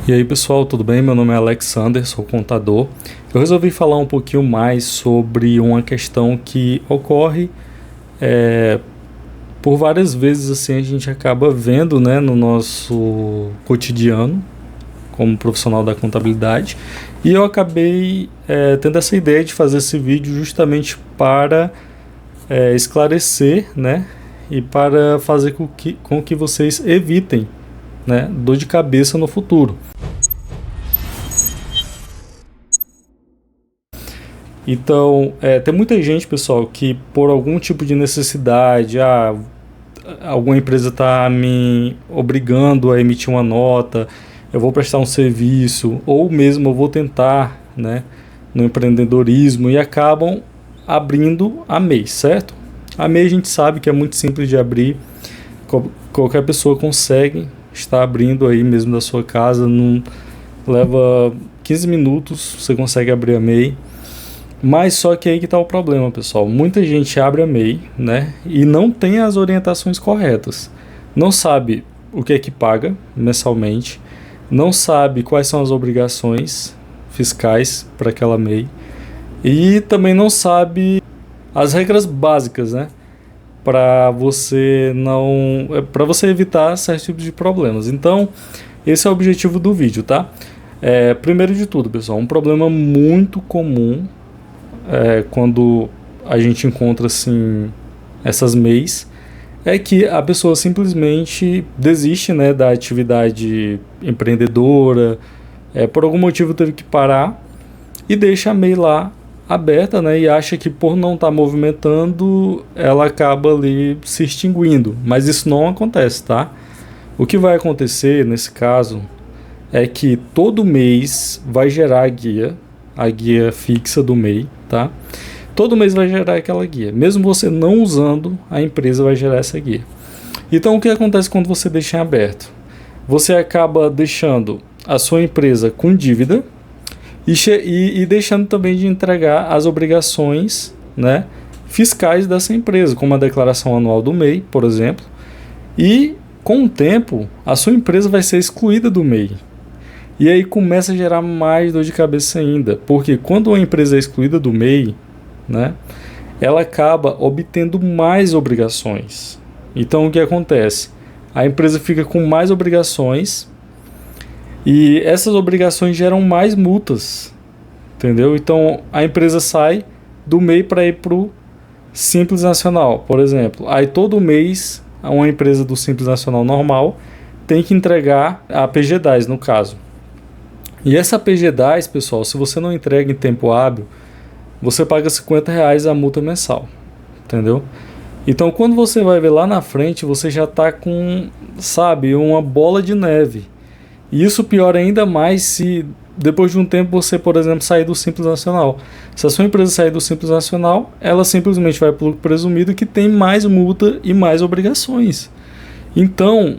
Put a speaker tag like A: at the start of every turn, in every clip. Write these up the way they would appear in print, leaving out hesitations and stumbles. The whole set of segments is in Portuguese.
A: E aí pessoal, tudo bem? Meu nome é Alexander, sou contador. Eu resolvi falar um pouquinho mais sobre uma questão que ocorre por várias vezes, assim, a gente acaba vendo, né, no nosso cotidiano como profissional da contabilidade. E eu acabei tendo essa ideia de fazer esse vídeo justamente para esclarecer, né, e para fazer com que vocês evitem, né, dor de cabeça no futuro. Então, tem muita gente, pessoal, que por algum tipo de necessidade, alguma empresa está me obrigando a emitir uma nota, eu vou prestar um serviço, ou mesmo eu vou tentar, né, no empreendedorismo, e acabam abrindo a MEI, certo? A MEI a gente sabe que é muito simples de abrir, qualquer pessoa consegue estar abrindo aí mesmo da sua casa, não leva 15 minutos, você consegue abrir a MEI. Mas só que aí que está o problema, pessoal. Muita gente abre a MEI, né, e não tem as orientações corretas. Não sabe o que é que paga mensalmente, não sabe quais são as obrigações fiscais para aquela MEI e também não sabe as regras básicas, né, para você evitar certos tipos de problemas. Então, esse é o objetivo do vídeo, tá? Primeiro de tudo, pessoal, um problema muito comum quando a gente encontra assim essas MEIs é que a pessoa simplesmente desiste, né, da atividade empreendedora, por algum motivo teve que parar e deixa a MEI lá aberta, né, e acha que por não estar movimentando ela acaba ali se extinguindo, mas isso não acontece, tá? O que vai acontecer nesse caso é que todo mês vai gerar a guia fixa do MEI, tá? Todo mês vai gerar aquela guia. Mesmo você não usando, a empresa vai gerar essa guia. Então, o que acontece quando você deixa em aberto? Você acaba deixando a sua empresa com dívida e deixando também de entregar as obrigações, né, fiscais dessa empresa, como a declaração anual do MEI, por exemplo. E, com o tempo, a sua empresa vai ser excluída do MEI. E aí começa a gerar mais dor de cabeça ainda, porque quando uma empresa é excluída do MEI, né, ela acaba obtendo mais obrigações. Então o que acontece? A empresa fica com mais obrigações e essas obrigações geram mais multas, entendeu? Então a empresa sai do MEI para ir para o Simples Nacional, por exemplo. Aí todo mês uma empresa do Simples Nacional normal tem que entregar a PG-10, no caso. E essa PG-10, pessoal, se você não entrega em tempo hábil, você paga R$50 a multa mensal, entendeu? Então, quando você vai ver lá na frente, você já está com, sabe, uma bola de neve. E isso piora ainda mais se depois de um tempo você, por exemplo, sair do Simples Nacional. Se a sua empresa sair do Simples Nacional, ela simplesmente vai para o lucro presumido que tem mais multa e mais obrigações. Então,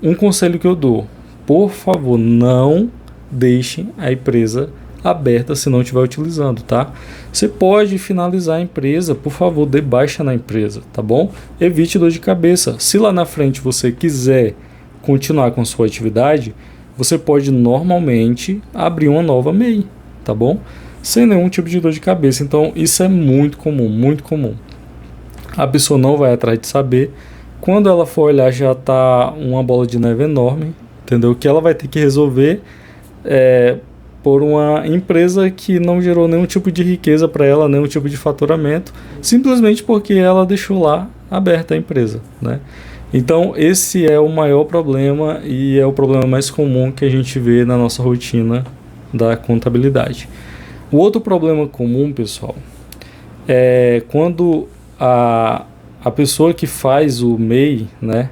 A: um conselho que eu dou: por favor, não deixem a empresa aberta se não estiver utilizando, tá? Você pode finalizar a empresa, por favor, dê baixa na empresa, tá bom? Evite dor de cabeça. Se lá na frente você quiser continuar com sua atividade, você pode normalmente abrir uma nova MEI, tá bom? Sem nenhum tipo de dor de cabeça. Então, isso é muito comum, muito comum. A pessoa não vai atrás de saber. Quando ela for olhar, já está uma bola de neve enorme, entendeu? Que ela vai ter que resolver por uma empresa que não gerou nenhum tipo de riqueza para ela, nenhum tipo de faturamento, simplesmente porque ela deixou lá aberta a empresa, né? Então esse é o maior problema e é o problema mais comum que a gente vê na nossa rotina da contabilidade. O outro problema comum, pessoal, é quando a pessoa que faz o MEI, né,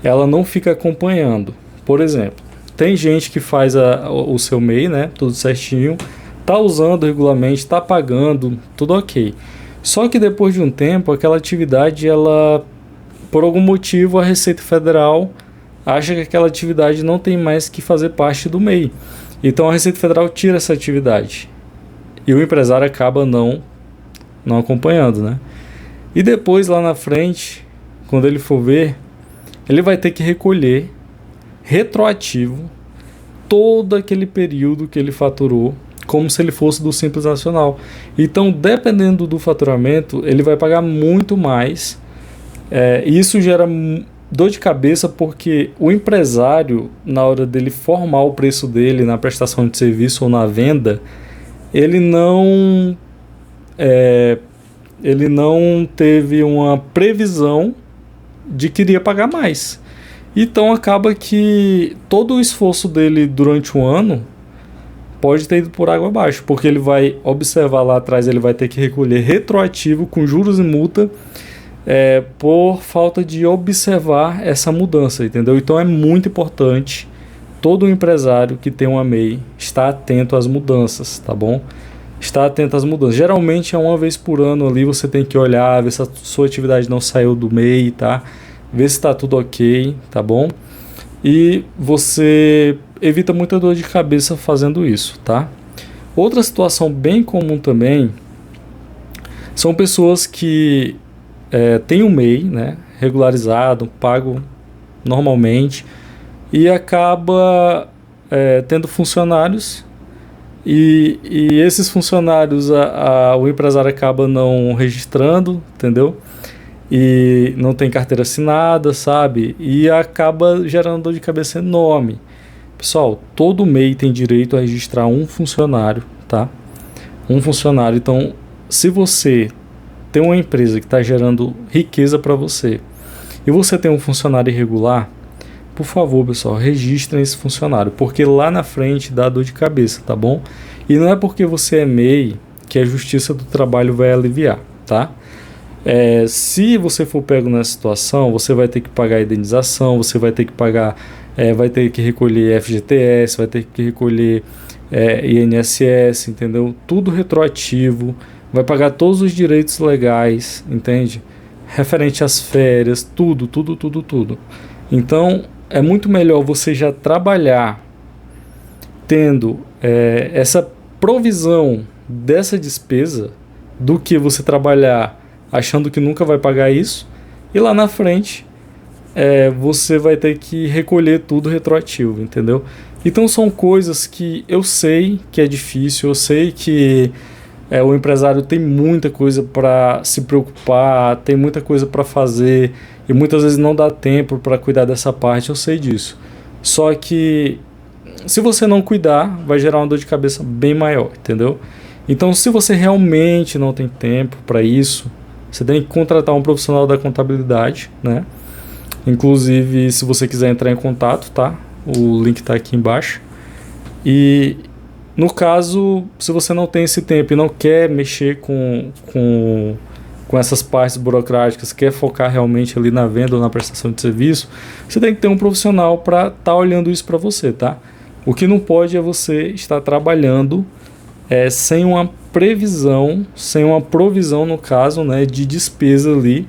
A: ela não fica acompanhando. Por exemplo, tem gente que faz o seu MEI, né, tudo certinho, tá usando regularmente, tá pagando, tudo ok. Só que depois de um tempo, aquela atividade, por algum motivo, a Receita Federal acha que aquela atividade não tem mais que fazer parte do MEI. Então a Receita Federal tira essa atividade. E o empresário acaba não acompanhando, né? E depois, lá na frente, quando ele for ver, ele vai ter que recolher retroativo todo aquele período que ele faturou, como se ele fosse do Simples Nacional. Então, dependendo do faturamento, ele vai pagar muito mais. E isso gera dor de cabeça, porque o empresário, na hora dele formar o preço dele na prestação de serviço ou na venda, ele não teve uma previsão de que iria pagar mais. Então acaba que todo o esforço dele durante um ano pode ter ido por água abaixo, porque ele vai observar lá atrás, ele vai ter que recolher retroativo com juros e multa, por falta de observar essa mudança, entendeu? Então é muito importante todo empresário que tem uma MEI estar atento às mudanças, tá bom? Estar atento às mudanças. Geralmente é uma vez por ano ali, você tem que olhar, ver se a sua atividade não saiu do MEI, tá? Ver se está tudo ok, tá bom? E você evita muita dor de cabeça fazendo isso, tá? Outra situação bem comum também são pessoas que têm um MEI, né, regularizado, pago normalmente, e acaba tendo funcionários, e esses funcionários o empresário acaba não registrando, entendeu? E não tem carteira assinada, sabe? E acaba gerando dor de cabeça enorme. Pessoal, todo MEI tem direito a registrar um funcionário, tá? Um funcionário. Então, se você tem uma empresa que está gerando riqueza para você e você tem um funcionário irregular, por favor, pessoal, registrem esse funcionário, porque lá na frente dá dor de cabeça, tá bom? E não é porque você é MEI que a Justiça do Trabalho vai aliviar, tá? Se você for pego nessa situação, você vai ter que pagar a indenização, você vai ter que pagar, vai ter que recolher FGTS, vai ter que recolher INSS, entendeu? Tudo retroativo, vai pagar todos os direitos legais, entende? Referente às férias, tudo. Então, é muito melhor você já trabalhar tendo essa provisão dessa despesa do que você trabalhar achando que nunca vai pagar isso, e lá na frente você vai ter que recolher tudo retroativo, entendeu? Então são coisas que eu sei que é difícil, eu sei que o empresário tem muita coisa para se preocupar, tem muita coisa para fazer, e muitas vezes não dá tempo para cuidar dessa parte, eu sei disso. Só que se você não cuidar, vai gerar uma dor de cabeça bem maior, entendeu? Então, se você realmente não tem tempo para isso, você tem que contratar um profissional da contabilidade, né? Inclusive, se você quiser entrar em contato, tá? O link está aqui embaixo. E no caso, se você não tem esse tempo e não quer mexer com essas partes burocráticas, quer focar realmente ali na venda ou na prestação de serviço, você tem que ter um profissional para estar olhando isso para você, tá? O que não pode é você estar trabalhando sem uma previsão, sem uma provisão, no caso, né, de despesa ali,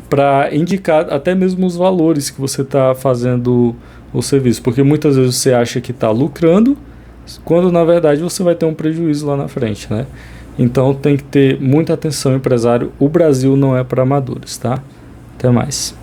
A: para indicar até mesmo os valores que você está fazendo o serviço, porque muitas vezes você acha que está lucrando, quando na verdade você vai ter um prejuízo lá na frente, né? Então tem que ter muita atenção, empresário. O Brasil não é para amadores, tá? Até mais.